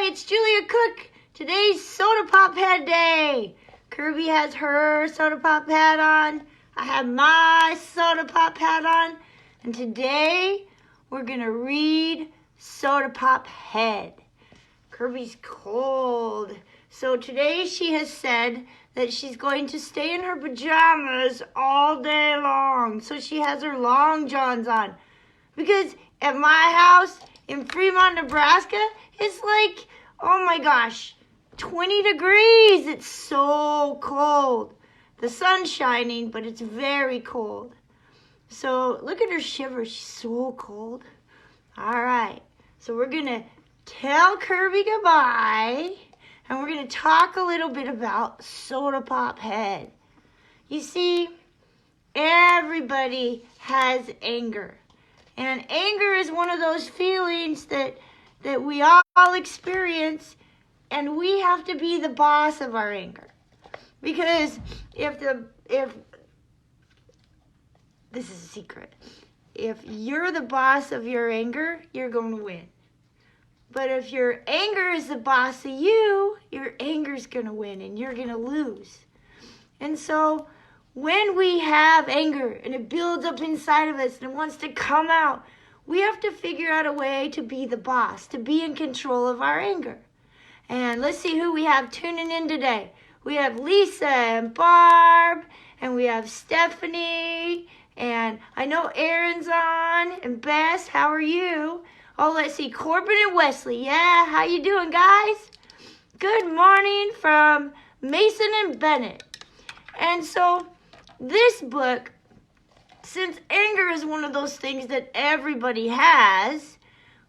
it's Julia Cook. Today's Soda Pop Head Day. Kirby has her Soda Pop hat on. I have my Soda Pop hat on. And today we're going to read Soda Pop Head. Kirby's cold. So today she has said that she's going to stay in her pajamas all day long. So she has her long johns on. Because at my house in Fremont, Nebraska, it's like, oh my gosh, 20 degrees. It's so cold. The sun's shining, but it's very cold. So look at her shiver. She's so cold. All right. So we're going to tell Kirby goodbye, and we're going to talk a little bit about Soda Pop Head. You see, everybody has anger. And anger is one of those feelings that we all experience, and we have to be the boss of our anger. Because if this is a secret, if you're the boss of your anger, you're going to win. But if your anger is the boss of you, your anger is going to win and you're going to lose. And so when we have anger and it builds up inside of us and it wants to come out, we have to figure out a way to be the boss, to be in control of our anger. And let's see who we have tuning in today. We have Lisa and Barb, and we have Stephanie, and I know Aaron's on, and Bess, how are you? Oh, let's see, Corbin and Wesley. Yeah, how you doing, guys? Good morning from Mason and Bennett. And so this book, since anger is one of those things that everybody has,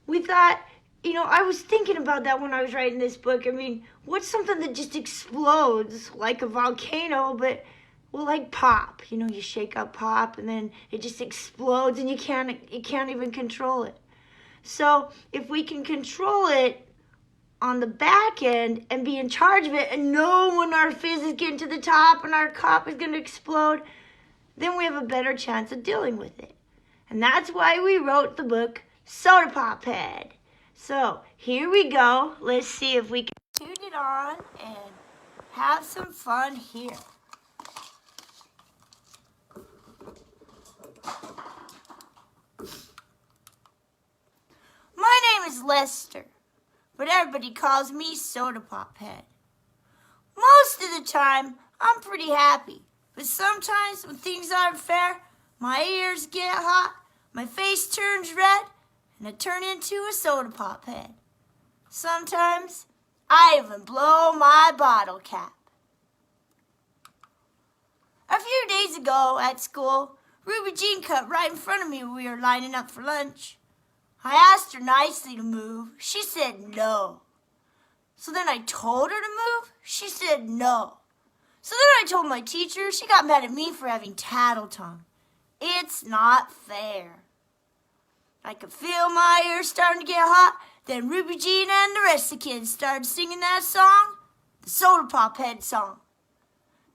we thought, I was thinking about that when I was writing this book. I mean, what's something that just explodes like a volcano, but well, like pop. You shake up pop and then it just explodes and you can't even control it. So if we can control it on the back end and be in charge of it and know when our fizz is getting to the top and our cup is going to explode, then we have a better chance of dealing with it. And that's why we wrote the book Soda Pop Head. So here we go. Let's see if we can tune it on and have some fun here. My name is Lester, but everybody calls me Soda Pop Head. Most of the time, I'm pretty happy, but sometimes when things aren't fair, my ears get hot, my face turns red, and I turn into a Soda Pop Head. Sometimes, I even blow my bottle cap. A few days ago at school, Ruby Jean cut right in front of me when we were lining up for lunch. I asked her nicely to move. She said no. So then I told her to move. She said no. So then I told my teacher. She got mad at me for having tattle tongue. It's not fair. I could feel my ears starting to get hot. Then Ruby Jean and the rest of the kids started singing that song, the Soda Pop Head song.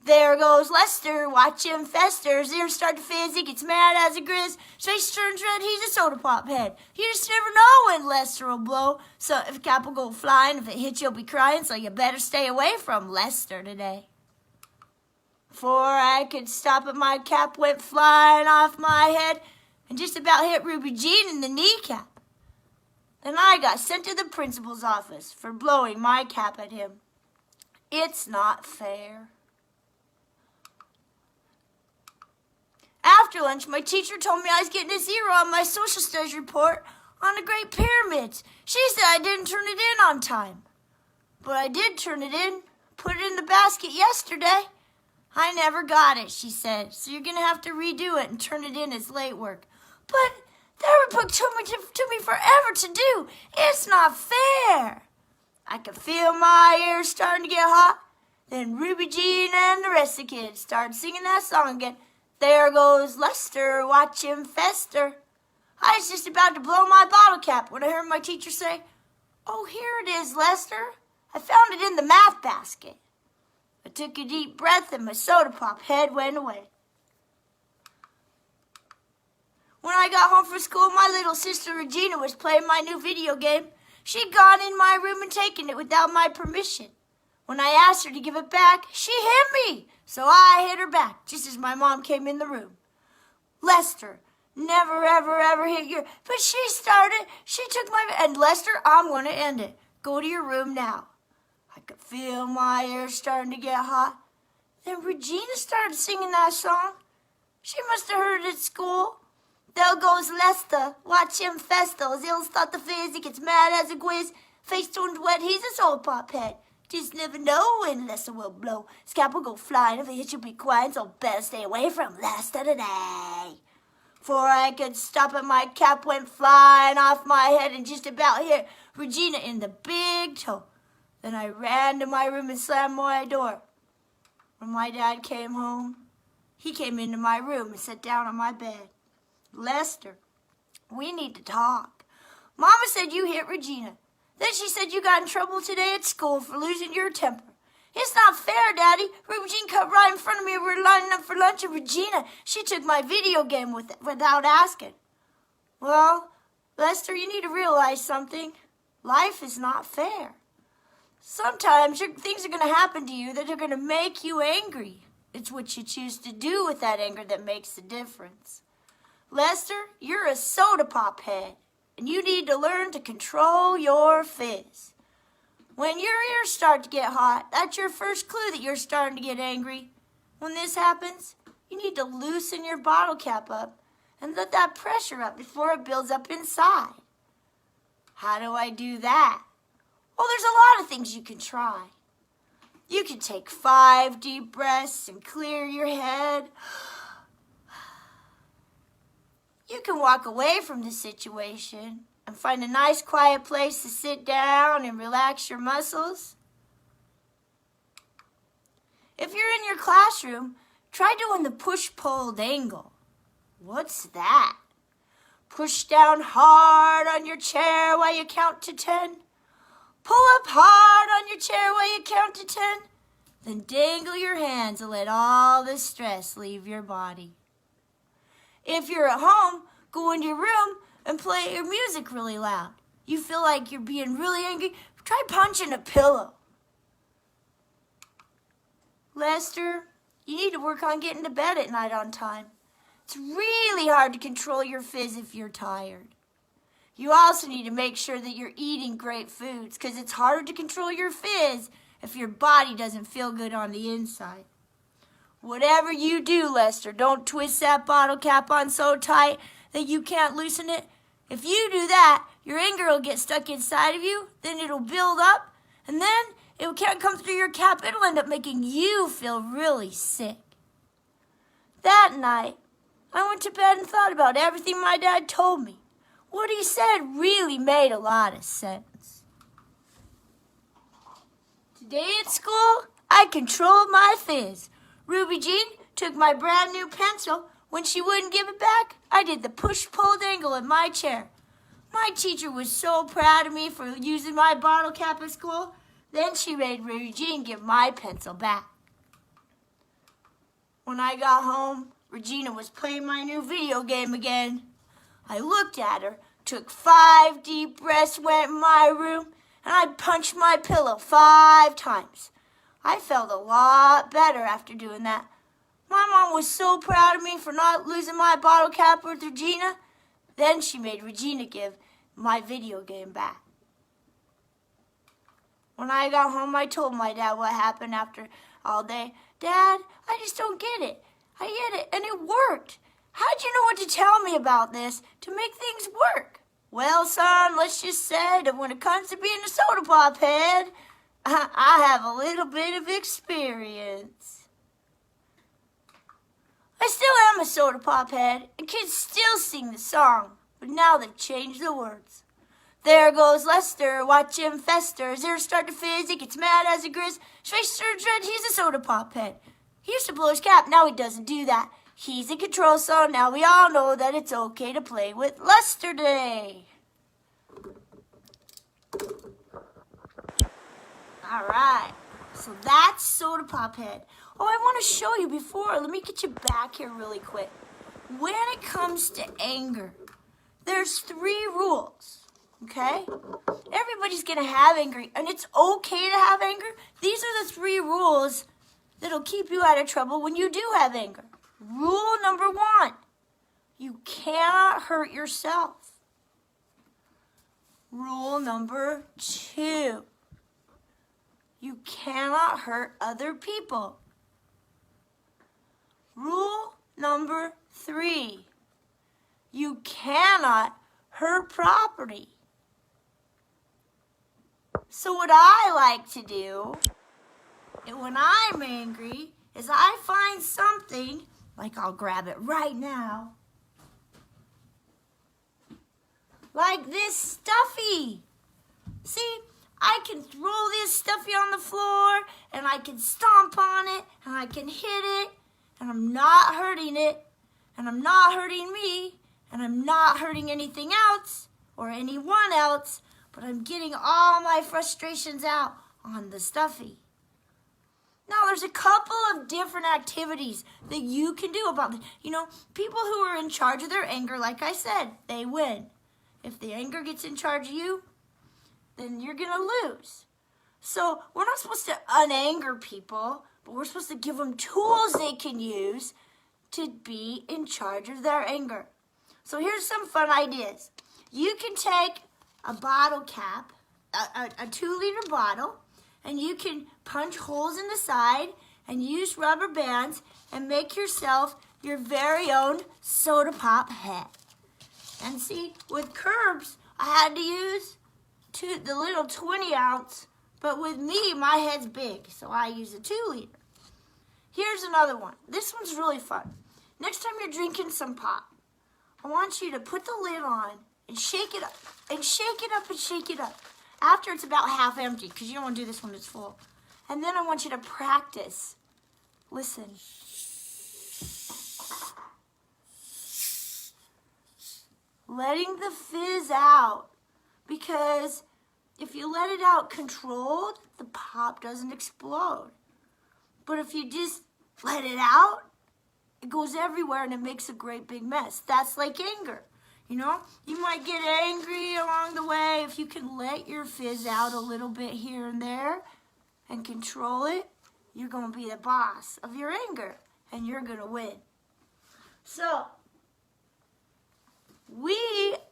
There goes Lester, watch him fester. His ears start to fizz, he gets mad as a grizz. His face turns red, he's a Soda Pop Head. You just never know when Lester will blow. So if a cap will go flying, if it hits you'll be crying. So you better stay away from Lester today. Before I could stop it, my cap went flying off my head and just about hit Ruby Jean in the kneecap. Then I got sent to the principal's office for blowing my cap at him. It's not fair. After lunch, my teacher told me I was getting a 0 on my social studies report on the Great Pyramids. She said I didn't turn it in on time. But I did turn it in, put it in the basket yesterday. I never got it, she said, so you're going to have to redo it and turn it in as late work. But that report took me forever to do. It's not fair. I could feel my ears starting to get hot. Then Ruby Jean and the rest of the kids started singing that song again. There goes Lester, watch him fester. I was just about to blow my bottle cap when I heard my teacher say, "Oh, here it is, Lester. I found it in the math basket." I took a deep breath and my Soda Pop Head went away. When I got home from school, my little sister Regina was playing my new video game. She'd gone in my room and taken it without my permission. When I asked her to give it back, she hit me. So I hit her back just as my mom came in the room. Lester, never, ever, ever hit you. But she started. She took my... And Lester, I'm going to end it. Go to your room now. I could feel my ear starting to get hot. Then Regina started singing that song. She must have heard it at school. There goes Lester, watch him fester. He'll start the fizz, he gets mad as a quiz. Face turned wet, he's a soul pop head. Just never know when Lester will blow. Scalp will go flying, if he hits you'll be quiet. So better stay away from Lester today. Before I could stop it, my cap went flying off my head and just about hit Regina in the big toe. Then I ran to my room and slammed my door. When my dad came home, he came into my room and sat down on my bed. Lester, we need to talk. Mama said you hit Regina. Then she said you got in trouble today at school for losing your temper. It's not fair, Daddy. Regina cut right in front of me. We were lining up for lunch, and Regina, she took my video game without asking. Well, Lester, you need to realize something. Life is not fair. Sometimes things are going to happen to you that are going to make you angry. It's what you choose to do with that anger that makes the difference. Lester, you're a soda pop head, and you need to learn to control your fizz. When your ears start to get hot, that's your first clue that you're starting to get angry. When this happens, you need to loosen your bottle cap up and let that pressure up before it builds up inside. How do I do that? Well, there's a lot of things you can try. You can take 5 deep breaths and clear your head. You can walk away from the situation and find a nice quiet place to sit down and relax your muscles. If you're in your classroom, try doing the push-pull dangle. What's that? Push down hard on your chair while you count to 10. Pull up hard on your chair while you count to 10. Then dangle your hands and let all the stress leave your body. If you're at home, go into your room and play your music really loud. You feel like you're being really angry, try punching a pillow. Lester, you need to work on getting to bed at night on time. It's really hard to control your fizz if you're tired. You also need to make sure that you're eating great foods because it's harder to control your fizz if your body doesn't feel good on the inside. Whatever you do, Lester, don't twist that bottle cap on so tight that you can't loosen it. If you do that, your anger will get stuck inside of you, then it'll build up, and then it can't come through your cap. It'll end up making you feel really sick. That night, I went to bed and thought about everything my dad told me. What he said really made a lot of sense. Today at school, I controlled my fizz. Ruby Jean took my brand new pencil. When she wouldn't give it back, I did the push-pull dangle in my chair. My teacher was so proud of me for using my bottle cap at school. Then she made Ruby Jean give my pencil back. When I got home, Regina was playing my new video game again. I looked at her, took 5 deep breaths, went in my room, and I punched my pillow 5 times. I felt a lot better after doing that. My mom was so proud of me for not losing my bottle cap with Regina. Then she made Regina give my video game back. When I got home, I told my dad what happened after all day. Dad, I just don't get it. I get it, and it worked. How'd you know what to tell me about this to make things work? Well, son, let's just say that when it comes to being a soda pop head, I have a little bit of experience. I still am a soda pop head, and kids still sing the song, but now they've changed the words. There goes Lester, watch him fester. His ears start to fizz, he gets mad as a grizz. Face turns red, he's a soda pop head. He used to blow his cap, now he doesn't do that. He's in control, so now we all know that it's okay to play with Lester today. All right, so that's soda pop head. Oh, I want to show you before. Let me get you back here really quick. When it comes to anger, there's 3 rules. Okay? Everybody's going to have anger, and it's okay to have anger. These are the 3 rules that'll keep you out of trouble when you do have anger. Rule number 1, you cannot hurt yourself. Rule number 2, you cannot hurt other people. Rule number 3, you cannot hurt property. So what I like to do when I'm angry is I find something, like I'll grab it right now, like this stuffy. See, I can throw this stuffy on the floor, and I can stomp on it, and I can hit it, and I'm not hurting it, and I'm not hurting me, and I'm not hurting anything else or anyone else, but I'm getting all my frustrations out on the stuffy. Now, there's a couple of different activities that you can do about this. You know, people who are in charge of their anger, like I said, they win. If the anger gets in charge of you, then you're going to lose. So we're not supposed to unanger people, but we're supposed to give them tools they can use to be in charge of their anger. So here's some fun ideas. You can take a bottle cap, a 2-liter bottle, and you can punch holes in the side and use rubber bands and make yourself your very own soda pop head. And see, with curbs, I had to use the little 20-ounce, but with me, my head's big, so I use a 2-liter. Here's another one. This one's really fun. Next time you're drinking some pop, I want you to put the lid on and shake it up, and shake it up, and shake it up. After it's about half empty, because you don't want to do this when it's full. And then I want you to practice. Listen. Letting the fizz out. Because if you let it out controlled, the pop doesn't explode. But if you just let it out, it goes everywhere and it makes a great big mess. That's like anger. You know, you might get angry along the way. If you can let your fizz out a little bit here and there and control it, you're going to be the boss of your anger and you're going to win. So, we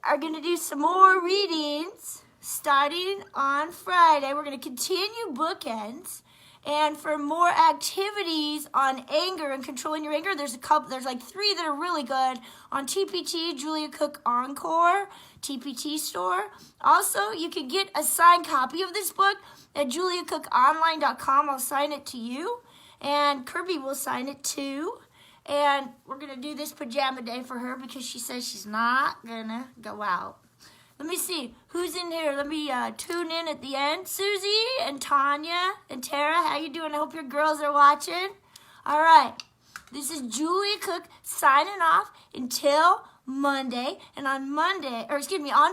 are going to do some more readings starting on Friday. We're going to continue Bookends. And for more activities on anger and controlling your anger, there's like 3 that are really good on TPT, Julia Cook Encore, TPT store. Also, you can get a signed copy of this book at juliacookonline.com. I'll sign it to you, and Kirby will sign it too. And we're going to do this pajama day for her because she says she's not going to go out. Let me see who's in here. Let me tune in at the end. Susie and Tanya and Tara, how you doing? I hope your girls are watching. All right. This is Julia Cook signing off until Monday. And on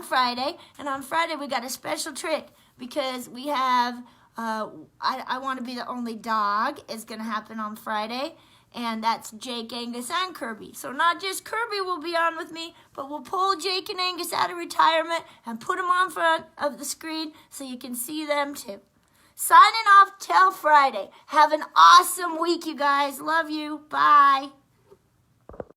Friday. And on Friday we got a special trick because we have I Want to Be the Only Dog is going to happen on Friday. And that's Jake, Angus, and Kirby. So not just Kirby will be on with me, but we'll pull Jake and Angus out of retirement and put them on front of the screen so you can see them too. Signing off till Friday. Have an awesome week, you guys. Love you. Bye.